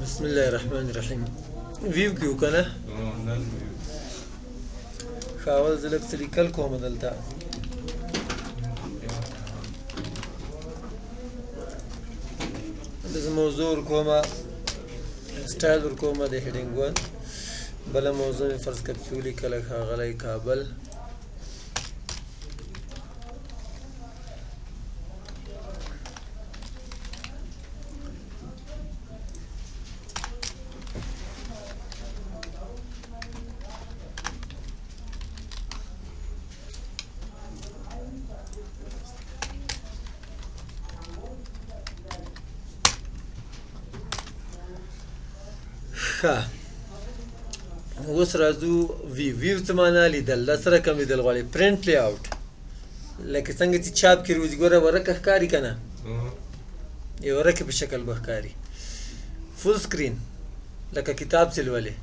بسم الله الرحمن الرحیم ویو کې وکنه خاول زلک څه لیکل کوم دلته د موضوع ورکومه سټایل ورکومه د هیډینګ ون بله موضوع مې فرض کړه چې ولیکله ښاغلی کابل اوس راځو ویو څه معنا لیدل دا څه رقم لیدل غواړي پرنټ لی آوټ لکه څنګه چې چاپ کې روزي ګوره ورقه ښکاري که نه یو ورقې په شکل به ښکاري فل سکرین لکه کتاب چې لولې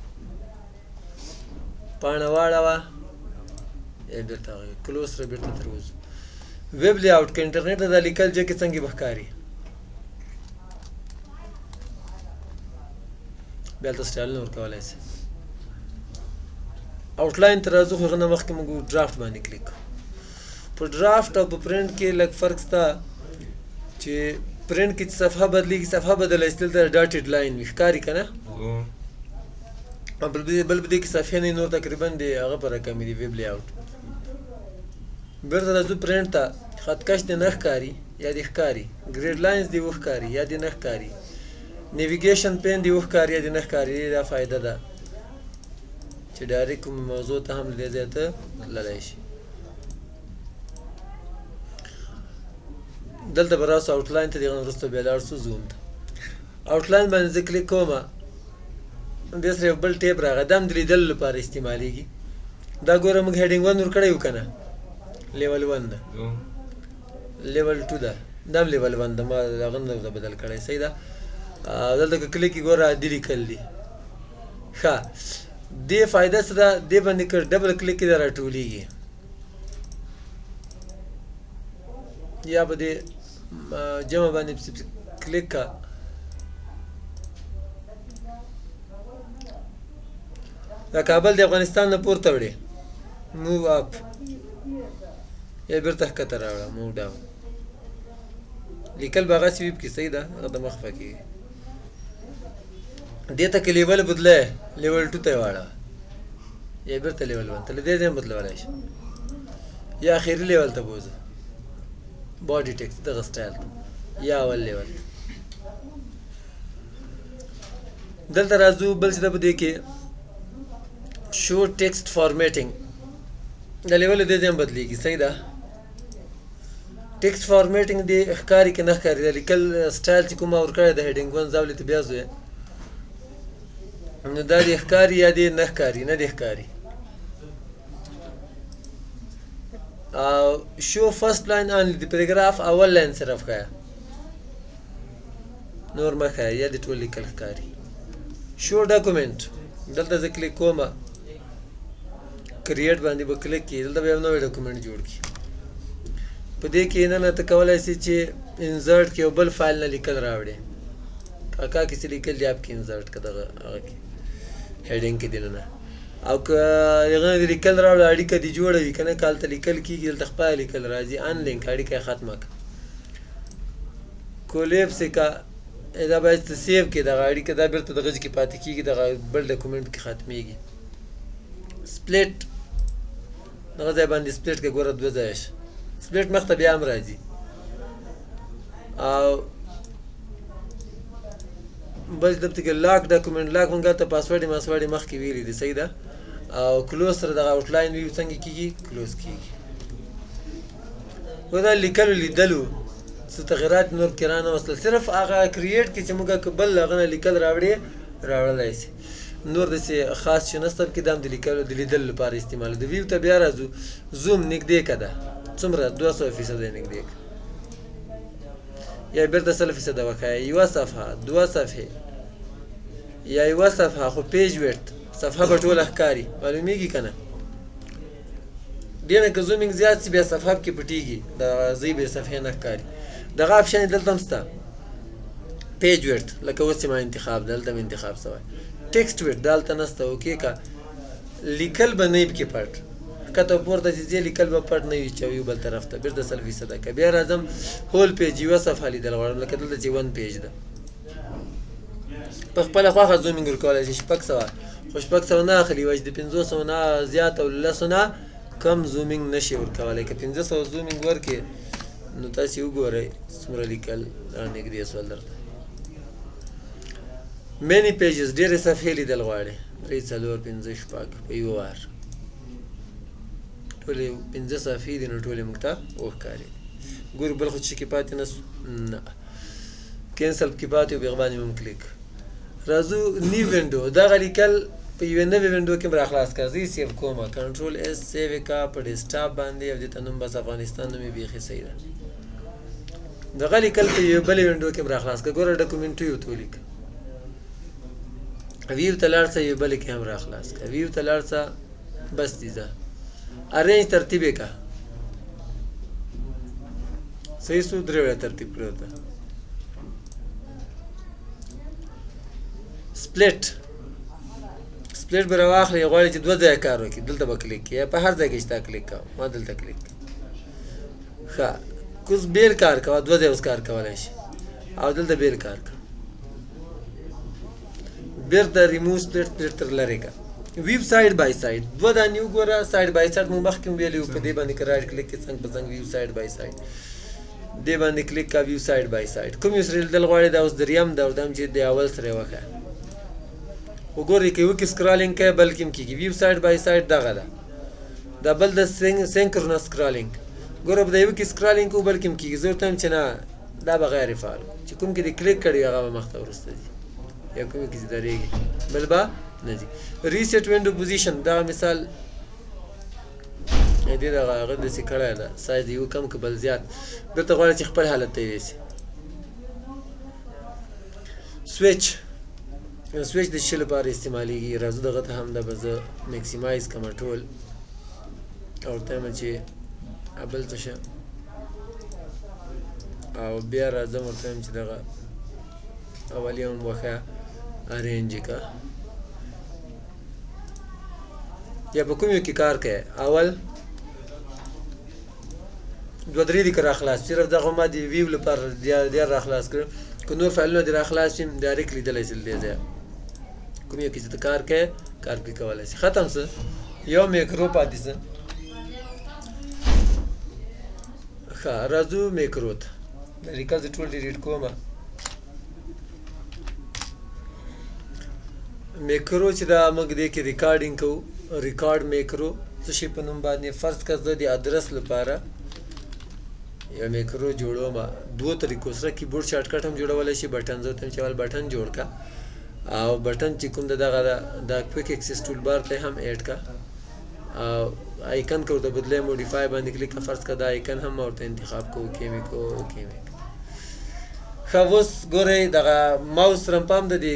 پاڼه واړوه یا بېرته کلوز سره بېرته تر وځو ویب لی آوټ که انټرنېټ ته دا لیکل ځای کې څنګه به ښکاري بیا هلته سټایلونه ورکولی شي آوټلاین ته راځو خو هغه نه مخکې موږ ډرافټ باندې کلیک په ډرافټ او په پرنټ کې لږ فرق شته چې پرنټ کې چې صفحه بدلېږي صفحه بدله ایستل ته ډاټډ لاین وي ښکاري که نه او بل په دې کې صفحې نه نور تقریبا د هغه په رقم دي ویب لی آوټ بېرته راځو پرنټ ته خطکش دې نه ښکاري یا دې ښکاري ګریډ لاینز دې وښکاري یا دې نه ښکاري نیویګیشن پین دې وښکاري یا دې نه ښکاري دا فایده ده چې ډایرکټ کوم موضوع ته هم له دې ځایه ته تللی شي دلته به راسو آوټلاین ته د هغه نه وروسته بیا لاړ شو زوم ته آوټلاین باندې زه کلیک کومه دې سره یو بل ټیپ راغی دا هم د لیدلو لپاره استعمالیږي دا ګوره موږ هیډینګ ون ورکړی و که نه لیول ون ده لیول ټو ده دا هم لیول ون ده ما هغه نه بدل کړی صحیح ده دلته که کلیک کړي ګوره عادي لیکل دي ښه دې فایده څه ده دې باندې که ډبل کلیک کړي دا راټولیږي یا په دې جمع باندې کلیک کړه دا کابل د افغانستان نه پورته وړې موو اپ یا بېرته ښکته راوړه موو ډاون لیکل به هغسې وي پکې صحیح ده هغه د مخ په کېږي دې ته که لیول بدله لیول ټو ته یې واړوه یا بېرته لیول ون ته له دې ځای هم بدلولی شي یا اخري لیول ته بوځه باډي ټیکس دغه سټایل ته یا اول لیول دلته راځو بل چې ده په دې کې شو ټیکسټ فارمیټینګ دا لیول دې ځای هم بدلېږي صحیح ده ټیکسټ فارمیټینګ دې ښکاري که نه ښکاري دا لیکل سټایل چې کوم ما ورکړی د هیډینګ ون زاولې ته بیا ځو نو دا دې ښکاري یا دې نه ښکاري نه دې ښکاري شو فرست لاین آنلی د پیراګراف اول لاین صرف ښایه نور مه ښایه یا دې ټول لیکل ښکاري شو ډاکومنټ دلته زه کلیک کومه کریټ باندې به کلیک کړي دلته به یو نوی ډاکومنټ جوړ کړي په دې کې نه ته کولی شي چې انزرټ کې یو بل فایل نه لیکل راوړې کاکا کې څه لیکل دي آپ کې انزرټ که دغه هغه کې هیډینګ کې دننه او که هغه نه دې لیکل راوړه اړیکه دې جوړه وي که نه که هلته لیکل کېږي دلته خپله لیکل راځي ان لینک اړیکه یې ختمه کړه کولیپس یې که دا باید ته سیو کړې دغه اړیکه دا بېرته دغه کې پاتې کېږي دغه بل ډاکومنټ کې ختمېږي سپلیټ دغه ځای باندې سپلیټ کې ګوره دوه ځایه شه سپلیټ مخ ته بیا هم راځي او بس دلته کې لاک ډاکومنټ لاک مونږ ته پاسورډ ماسورډ مخکې ویلي دي صحیح ده او کلوز سره دغه آوټلاین وي څنګه کېږي کلوز کېږي خو دا لیکلو لیدلو څه تغیرات نور پکې رانهوستل صرف هغه کریټ کې چې موږ که بل هغه نه لیکل راوړې راوړلی شي نور داسې خاص شي نشته پکې دا هم د لیکلو د لیدلو لپاره استعمال د ویو ته بیا راځو زوم نږدې که ده څومره 200% نږدې که یا بېرته 100% وښایه یوه صفحه دوه صفحې یا یوه صفحه خو پیج ویډت صفحه به ټوله ښکاري معلومیږي که نه ډېر نه که زومینګ زیات شي بیا صفحه پکې پټېږي د ځای به صفحې نه ښکاري دغه اپشن یې دلته هم شته پیج ویډ لکه اوس چې ما انتخاب دلته مې انتخاب سوی ټیکسټ ویډ دلته نسته اوکې که لیکل به نه پکې پټ کته پورته چې ځې لیکل به پټ نه وي چې یو بل طرف ته بېرته سلفي صده که بیا راځم هول پیج یوه صفحه لیدل غواړم لکه دلته چې 1 پیج ده په خپله خوښه زومینګ ورکولی شي 600 خو 600 نه اخلي وایي چې د 500 نه زیات او 10 نه کم زومینګ نشي ورکولی که 500 زومینګ ورکړې نو تاسې وګورئ څومره لیکل رانږدې سول درته many pages ډېرې صفحې لیدل غواړي 3 4 5 6 په یو وار ټولې 15 صفحې دي نو ټولې موږ ته وښکاري ګورو بل خو چې کې پاتې نه کینسل کې پاتې او بیا باندې مو کلیک راځو نیو وینډو دغه لیکل په یوې نوې وینډو کې را خلاص کړه زه یې سیو کوم کنټرول اس سیو کا په ډیسکټاپ باندې او دې ته نوم بس افغانستان نوم یې بیخي صحیح ده دغه لیکل په یوې بلې وینډو کې را خلاص کړه ګوره ډاکومنټ یو ته ولیکه ویو ته لاړ شه یو بلې کې هم را خلاص کړه ویو ته لاړ شه بس دي ځه ارینج ترتیب یې کړه صحیح څو درې وړه ترتیب کړی ته سپلیټ به راواخلې غواړي چې 2 ځایه کار وکړي دلته به کلیک کړي یا په هر ځای کې چې تا کلیک کوه ما دلته کلیک ښه کوز بیل کار کوه 2 ځایه اوس کار کولی شي او دلته بیل کار کوه بیرته ریموو سپلیټ تر لرې کړه ویو سایډ بای سایډ 2 دانې وګوره سایډ بای سایډ موږ مخکې هم ویلي وو په دې باندې که رایټ کلیک کړې څنګ په څنګ ویو سایډ بای سایډ دې باندې کلیک کوه ویو سایډ بای سایډ کوم یو سره لیدل غواړې دا اوس دریم دا ودم چې د اول سره یې وښیه وګورئ که یو کې سکرالینګ کوي بل کې هم کېږي ویو سایډ بای سایډ دغه ده دا بل د سینکرونس سکرالینګ ګوره په د یو کې سکرالینګ کوو بل کې هم کېږي زه ورته وایم چې نه دا به غیر فعال چې کوم کې دې کلیک کړی هغه به مخته وروسته ځي یا کوم کې چې درېږي بل به نه ځي ریسیټ وینډو پوزیشن دغه مثال دې دغه هغه داسې کړی ده سایز یو کم که بل زیات دلته غواړي چې خپل حالت ته یې یوسي سویچ د شي لپاره استعمالیږي راځو دغه ته هم دا به زه میکسیمایز کړم ټول او ورته وایم چې بل څه شه او بیا راځم ورته وایم چې دغه اولي هم وښیه ارینج یې کړه یا په کوم یو کې کار کوي اول 2 3 دي که را خلاص صرف دغه ما د ویو لپاره دیار را خلاص کړه که نور فایلونه دې را خلاص شي ډایرکټ لیدلی شي دې ځایه کوم یو کې چې ته کار کوې کار پرې کولی شي ختم څه یو میکرو پاتې څه ښه راځو میکرو ته لیکل زه ټول ډیلیټ کوم میکرو چې دا موږ دې کې ریکارډینګ کوو ریکارډ میکرو څه شي په نوم باندې فرض کړه زه د ادرس لپاره یو میکرو جوړوم 2 طریقو سره کیبورډ شارټکټ هم جوړولی شي بټن زه ورته وایم چې اول بټن جوړ کړه او بټن چې کوم دغه د کویک اکسس ټول بار ته هم ایډ کړه او آیکن کو ورته بدلې موډیفای باندې کلیک کړه فرض کړه دا آیکن هم ورته انتخاب کوو کیمیک ښه اوس ګورئ دغه ماوس رمپام د دې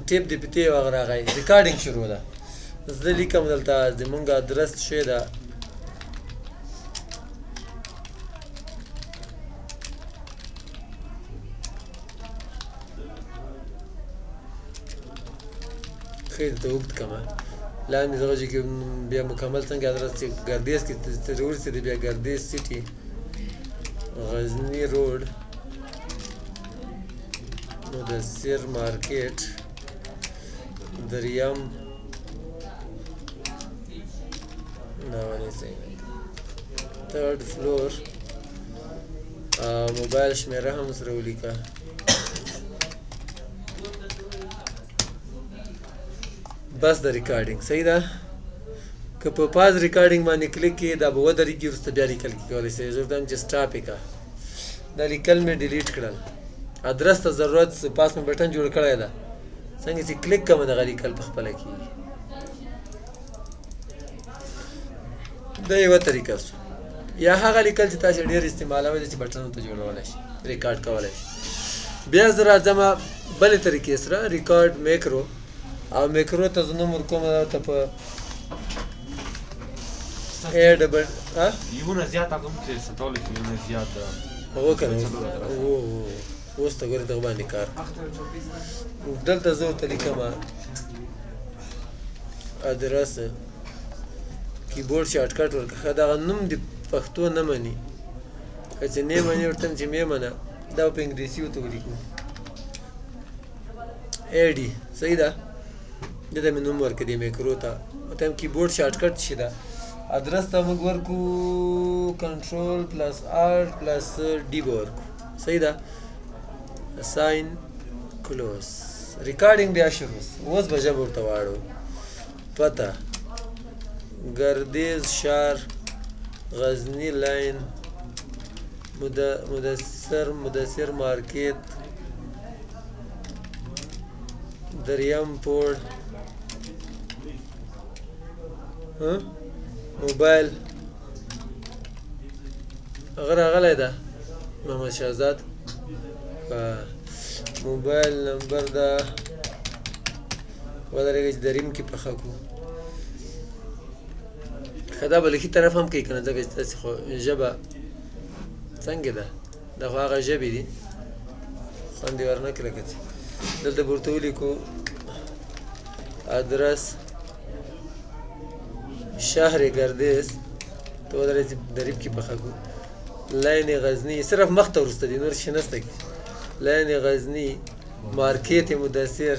ټیپ د پتې هغه راغی ریکارډینګ شروع ده زه لیکم دلته زمونږ ادرس شی ده خیلی ته اوږد کړمه لاندې دغه چې بیا مکمل څنګه ادرس چې ګردیز کې تر ورسېدې بیا ګردیز سیټي غزني روډ مدثر مارکیټ دریم دا ونې صحیح 3rd فلور موبایل شمیره هم سره ولیکه بس د ریکارډینګ صحیح ده که په پاز ریکارډینګ باندې کلیک کړې دا به ودرېږي وروسته بیا لیکل کولی شئ زه ورته وایم چې سټاپ یې کړه دا لیکل مې ډیلیټ کړل ادرس ته ضرورت پاس مې بټن جوړ کړی ده څنګه چې کلیک کړم دغه لیکل په خپله کېږي دا یوه طریقه شو یا هغه لیکل چې تاسو ډېر استعمالوئ چې بټنونو ته جوړولی شي ریکارډ کولی شي بیا زه راځم بلې طریقې سره ریکارډ میکرو او میکرو ته زه نوم ورکوم ته په ایډبل یونه زیات هغه هم ترې ستولی شي یونه زیات هو که نه اوس ته ګورې دغه باندې کار دلته زه ورته لیکمه ادرس کیبورډ شارټکټ ورکړه ښه دغه نوم د پښتو نه مني که چې نه مني ورته چې مې منه دا په انګلیسي ورته ولیکو ایډي صحیح ده دته مې نوم ورکړه دې میکرو ته ورته هم کیبورډ شارټکټ شي ده ادرس ته موږ ورکو کنټرول پلس آلټ پلس ډي به ورکو صحیح ده assign close ریکارډینګ بیا شروع اوس به ژبه ورته واړو پته گردیز شار غزنی لاین مدثر مارکیٹ دریم پورډ موبایل هغه راغلی ده محمد شهزاد موبایل نمبر ده ودرېږه چې دریم کې پخه کړو ښه دا به له ښي طرف هم کوي که نه ځکه چې تاسې خو ژبه څنګه ده دا خو هغه ژبې دي خوند یې ورنه کړه که څه دلته به ورته ولیکو ادرس شهر گردیز ته ودرې چې دریم کې پخه کړو لاین غزنی صرف مخ ته وروسته دي نور شي نسته کې لاین غزنی مارکیټ مدثر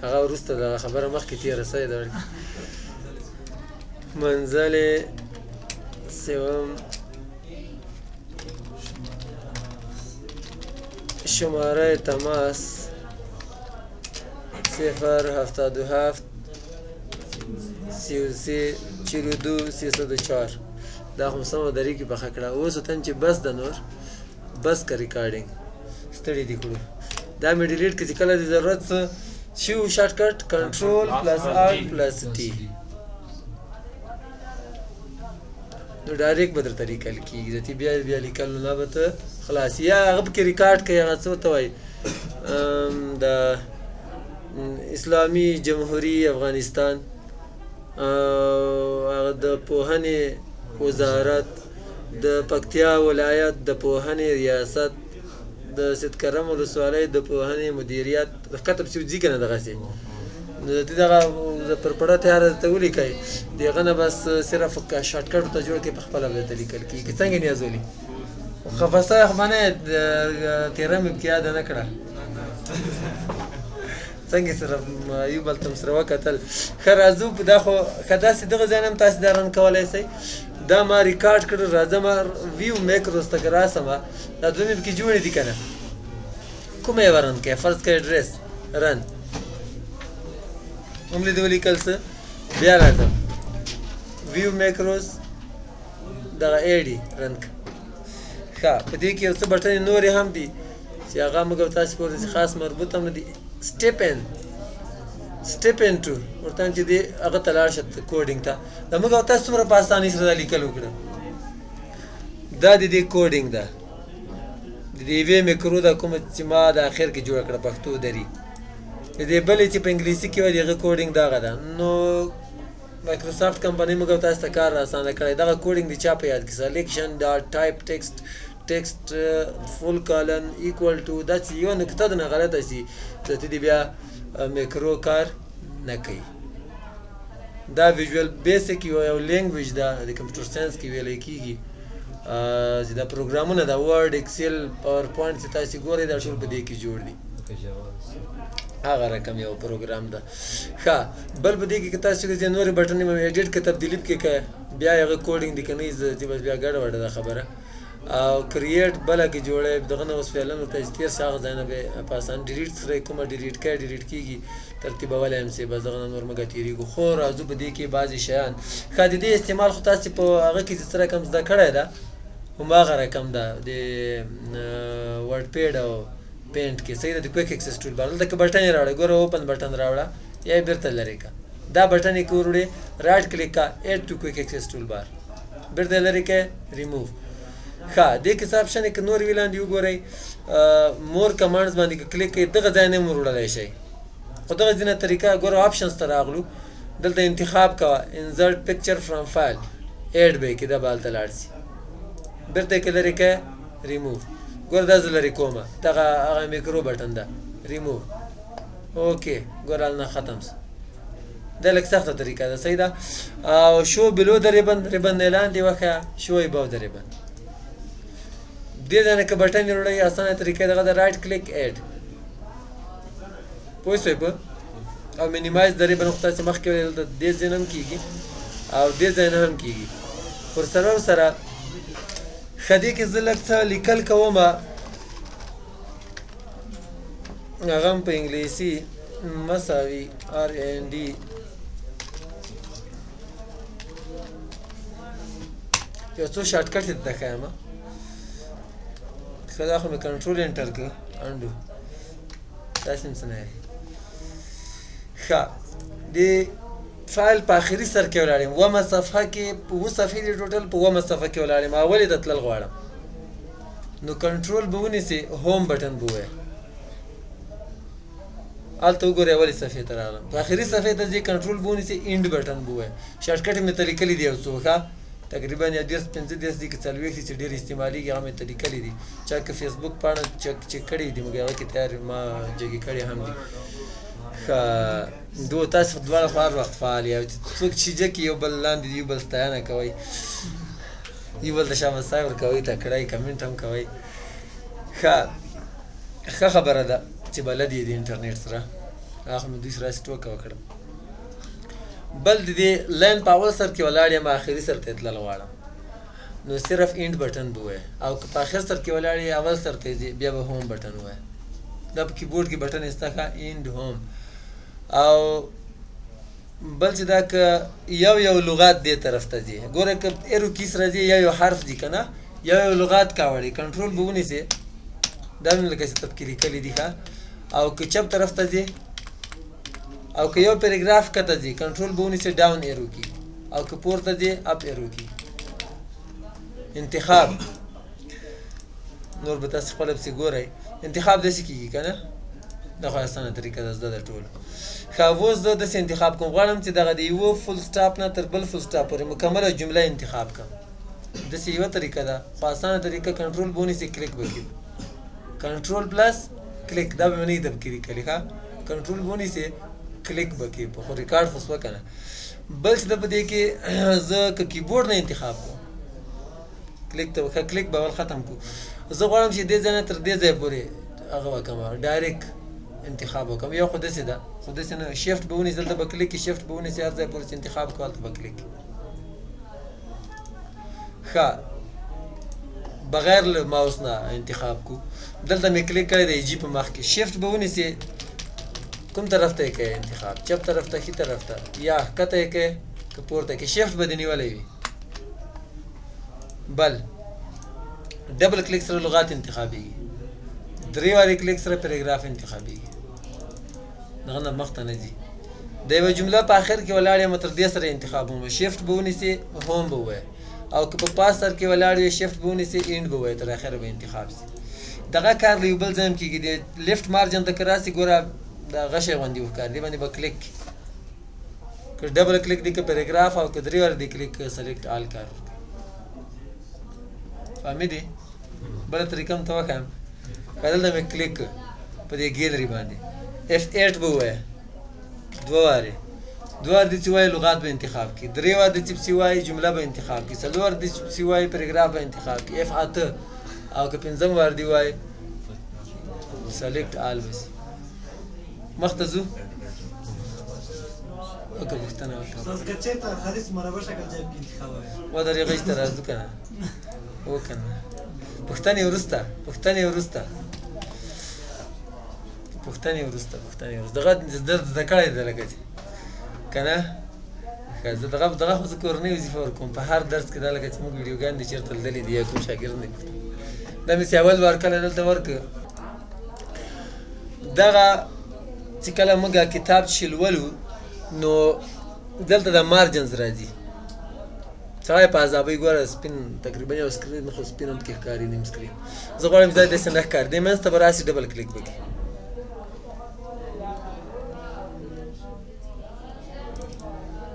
هغه وروسته دغه خبره مخکې تېره سوې ده منزل سوم شماره تماس 077 33 42 304 دا خو سمه درې کې پخه کړه اوس وتم چې بس د نور بس که ریکارډینګ ستړي دي کړو دا مې ډیلیټ کړي چې کله د ضرورت څه شي شارټکټ کنټرول پلس آلټ پلس ټي نو ډایرکټ به درته لیکل کېږي ځکه بیا لیکل نه به ته خلاص یا هغه پکې ریکارډ کوي هغه څه ورته وایي د اسلامي جمهوري افغانستان هغه د پوهنې وزارت د پکتیا ولایت د پوهنې ریاست د سید کرم ولسوالۍ د پوهنې مدیریت ښکته پسې ځي که نه دغسې نو ته دغه پر پړه تیاره درته ولیکئ د هغه نه بس صرف شارټکټ ورته جوړ کړئ په خپله به درته لیکل کېږي څنګه نیاز ولي خفسته خو به نه تېره مې پکې یاده نه کړه څنګه سره یو بل ته م سره وکتل ښه راځو دا خو که داسې دغه ځای نه هم تاسې دا رن کولی شئ دا ما ریکارډ کړل راځم ویو میکروز ته که راسمه دا دوه مې پکې جوړې دي که نه کومه یې به رن کوې فرض کړئ ډرس رن همدې دې ولیکل څه بیا راځم ویو میکروز دغه ایډي رن کړه ښه په دې کې یو څه بټنې نورې هم دي چې هغه موږ او تاسې پورې خاص مربوط هم نه دي سټپ ان ټو ورته وایم چې دې هغه ته لاړ شه کوډینګ ته دا موږ او تاسو څومره په اسانۍ سره دا لیکل وکړه دا د دې کوډینګ ده د دې یوې میکرو ده کومه چې ما د اخر کې جوړه کړه پښتو دري د دې بلې چې په انګلیسي کې وایي د هغه کوډینګ دغه ده نو مایکروسافټ کمپنۍ موږ او تاسو ته کار اسانه کړی دغه کوډینګ د چا په یاد کې سلیکشن ډاټ ټایپ ټیکسټ فول کالن ایکوال ټو دا چې یوه نقطه ده نه غلطه شي ته دې بیا میکرو کار نه کوي دا ویژوال بیسک یو لینګویج ده د کمپیوټر ساینس کې ویلی کېږي چې دا پروګرامونه ده ورډ اکسل پاور پوینټ چې تاسې ګورئ دا ټول په دې کې جوړ دي هغه رقم یو پروګرام ده ښه بل په دې کې که تاسو چې نورې بټنې مې ایډیټ که تبدیلي پکې که بیا هغه کوډینګ دي که نه چې بس بیا ګډوډه ده خبره او کریټ بله کې جوړی دغه نه اوس فعلا ورته چې تېر شي هغه ځای نه به په اسان ډیلیټ سره کومه ډیلیټ کوي ډیلیټ کېږي ترتیبولی هم سي بس دغه نه نور مه ګټېږو خو راځو په دې کې بعضې شیان ښه د دې استعمال خو تاسې په هغه کې چې څه رقم زده کړی ده هماغه رقم ده د ورډ پیډ او پینټ کې صحیح ده د کویک اکسس ټول بار دلته که بټن یې راوړه ګوره اوپن بټن راوړه یا یې بېرته لرې کړه دا بټن یې که وروړې رایټ کلیک کړه ایډ ټو کویک اکسس ټول بار بېرته یې لرې کړئ ریموو ښه دې کې څه آپشن یې که نور وي لاندې وګورئ مور کمانډز باندې که کلیک کوئ دغه ځای نه هم وروړلی شئ خو دغه ځینې طریقه ګوره آپشنز ته راغلو دلته انتخاب کوه انزرټ پکچر فرام فایل ایډ به یې کړي دا به هلته لاړ شي بیرته یې که لرې کړې ریموو ګوره دا زه لرې کومه دغه هغه میکرو بټن ده ریموو اوکې ګوره هلته ختم شو دا لږ سخته طریقه ده صحیح ده او شو بلو د ریبن ریبن نه لاندې وښیه شو ابو د ریبن دې ځای نه که بټن یې وړئ اسانه طریقه دغه ده رایټ کلیک ایډ پوه شوئ په او مینیمایز د ریبن خو تاسې مخکې ویل دلته دې ځای نه هم کېږي او دې ځای نه هم کېږي پر سره سره ښه دې کې زه لږ څه لیکل کومه هغه هم په انګلیسي مساوي RND یو څو شارټکټ یې درته ښیم ښه دا خو مې کنټرول انټر کړه انډو داسې هم څه نه ښه د فایل په آخري سر کې ولاړ یم اومه صفحه کې په اووه صفحې دي ټوټل په اومه صفحه کې ولاړ یم اول یې ته تلل غواړم نو کنټرول به ونیسې هوم بټن به ووایه هلته وګورئ اولې صفحې ته راغلم په آخري صفحې ته ځې کنټرول به ونیسې اینډ بټن به ووایه شارټکټ یې مې ته لیکلي دي یو څو ښه تقریبا یو 10 15 دي که 40 دي چې ډېر استعمالېږي هغه مې ته لیکلي دي چا که فیسبوک پاڼه چیک کړې دي مګر هغه کې تیار ما جګې کړې هم دي ښه دو تاسو دواړه خو هر وخت فعال یاو څوک چې جکې یو بل لاندې یو بل ستاینه کوئ یو بل ته شاباسي ورکوئ تکړه یې کمنټ هم کوئ ښه خبره ده چې بلد یې د انټرنیټ سره هغه خو مې دوی سره هسې ټوکه وکړم بل د دې لاین په اول سر کې ولاړ یم آخري سر ته یې تلل غواړم نو صرف اینډ بټن به ووایه او که په آخر سر کې ولاړ یې اول سر ته یې ځې بیا به هوم بټن ووایه دا په کیبورډ کې بټن یې شته ښه اینډ هوم او بل چې دا که یو لغات دې طرف ته ځي ګوره که ایرو کی سره ځي یو حرف ځي که نه یو لغات کاوړي کنټرول به ونیسې دا مې لکه چې تب کې لیکلي دي ښه او که چپ طرف ته ځي او که یو پیراګراف کته ځي کنټرول به ونیسې ډاون ایرو کی او که پورته ځي اپ ایرو کی انتخاب نور به تاسې خپله پسې ګورئ انتخاب داسې کېږي که نه دا خو اسانه طریقه ده زده ده ټوله ښه اوس زه داسې انتخاب کوم غواړم چې دغه د یوه فل سټاپ نه تر بل فل سټاپ پورې مکمله جمله انتخاب کړم داسې یوه طریقه ده خو اسانه طریقه کنټرول به ونیسئ کلیک به کړي کنټرول پلس کلیک دا به مې نه وي دب کې لیکلي ښه کنټرول به ونیسئ کلیک به کړي خو ریکارډ خو شوه که نه بل چې ده په دې کې زه که کیبورډ نه انتخاب کوم کلیک ته ښه کلیک به اول ختم کړو زه غواړم چې دې ځای نه تر دې ځای پورې هغه وکړم ډایرکټ انتخاب وکړم یو خو داسې ده خو داسې نه شیفټ به ونیسي دلته به کلیک کړي شیفټ به ونیسي هر ځای پورې چې انتخاب کړو هلته به کلیک کړي ښه بغیر له ماوس نه انتخاب کړو دلته مې کلیک کړی دی جي په مخ کې شیفټ به ونیسي کوم طرف ته یې کوې انتخاب چپ طرف ته ښي طرف ته یا ښکته یې کوې که پورته کې شیفټ به دې نیولی وي بل ډبل کلیک سره لغات انتخابېږي درې وارې کلیک سره پیراګراف انتخابېږي دغه نه مخته نه ځي د یوه جمله په آخر کې ولاړ یم تر دې سره انتخاب ومه شیفټ به ونیسي هوم به ووایه او که په پاس سر کې ولاړ وي شیفټ به ونیسي اینډ به ووایه تر اخره به انتخاب سي دغه کار له یو بل ځای هم کېږي د لیفټ مارجن ته که راسي ګوره دا غشی غوندې وښکاري دې باندې به کلیک که ډبل کلیک دی که پیراګراف او که درې واره دی کلیک سلیکټ آل کار ورکوي فهمیدې بله طریقه هم ته وښیم که دلته مې کلیک په دې ګیلري باندې F8 به ووایه دوه وارې دې چې وایي لغات به انتخاب کړي درې وارې دې چې وایي جمله به انتخاب کړي څلور دې چې وایي پیراګراف به انتخاب کړي F8 او که پنځم وار دی وایي سلیکټ آل به سي مخته ځو وکړه پوښتنه وکړه ودرېږئ چې ته راځو که نه وکړه نه پوښتنې وروسته دغه زده کړی ده لکه چې که نه ښه زه دغه خو زه کورنۍ وظیفه ورکوم په هر درس کې دا لکه چې موږ ویډیوګانې دي چېرته لیدلي دي یا کوم شاګرد نه دا مې چې اول وار کله دلته ورکړه دغه چې کله موږ کتاب چې لولو نو دلته د مارجنز راځي سړی په عذابۍ ګوره سپین تقریبا یو سکرین خو سپین هم پکې ښکاري نیم سکرین زه غواړم چې دا داسې نه ښکاري دې منځ ته به راسي ډبل کلیک به کړي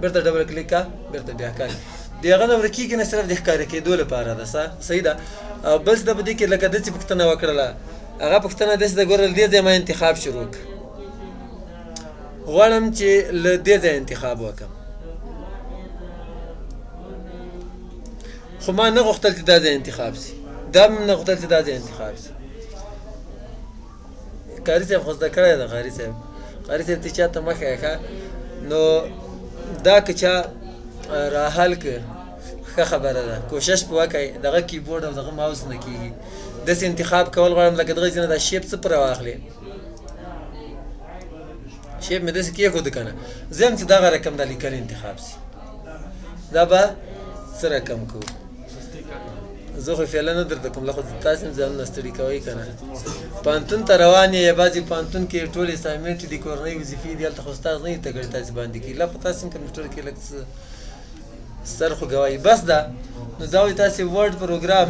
بیرته ډبل کلیک کا بیرته بیا ښکاري د هغه نه ورکېږي نه صرف د ښکاره کېدو لپاره ده صحیح ده او بل څه ده په دې کې لکه داسې پوښتنه وکړله هغه پوښتنه داسې ده ګوره له دې ځایه ما انتخاب شروع کړه غواړم چې له دې ځایه انتخاب وکړم خو ما نه غوښتل چې دا ځای انتخاب شي دا هم نه غوښتل چې دا ځای انتخاب شي قاري صاحب خو زده کړی ده قاري صاحب ته چاته مخ یې نو دا که چا راحل که ښه خبره ده کوشش په وکړئ دغه کیبورډ او دغه ماوس نه کېږي داسې انتخاب کول غواړم لکه دغه ځای نه دا شیپ څه پوره واخلې شیپ مې داسې کېښود که نه زه یم چې دغه رقم دا لیکل انتخاب شي دا به څه رقم کوو زه خو فعلا نه درته کوم خو تاسې هم ځانونه ستړي کوئ که نه پوهنتون ته روان یې یا بعضې پوهنتون کې ټول اسایمنټ دي کورنۍ وظیفې دي هلته خو استاد نه وي تګړې تاسې باندې کوي لا خو تاسې هم کمپیوټر کې لږ څه سر خو ګوایي بس ده نو دا وایي تاسې ورډ پروګرام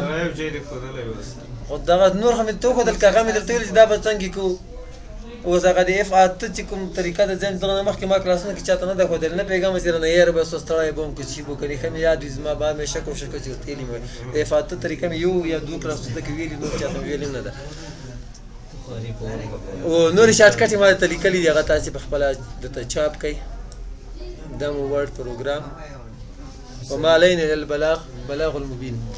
خو دغه نور خو مې درته وښودل که هغه مې درته ویل چې دا به څنګه کوو اوس هغه د اف اته چې کوم طریقه ده ځان دغه نه مخکې ما کلاسونه کې چاته نه ده ښودلې نه پوهېږم چې رانه یاره بس اوس ستړی به وم که څه به وکړې ښه مې یاد وي زما بعد مې شک کوشش کوم چې تېلي مې د اف اته طریقه مې یو یا دوه کلاسونو کې ویلي نور چاته مې ویلې نه ده او نورې شارټکټ یې ما درته لیکلي دي هغه تاسې په خپله درته چاپ کړئ دا مو ورډ پروګرام وما علينا الا البلاغ المبين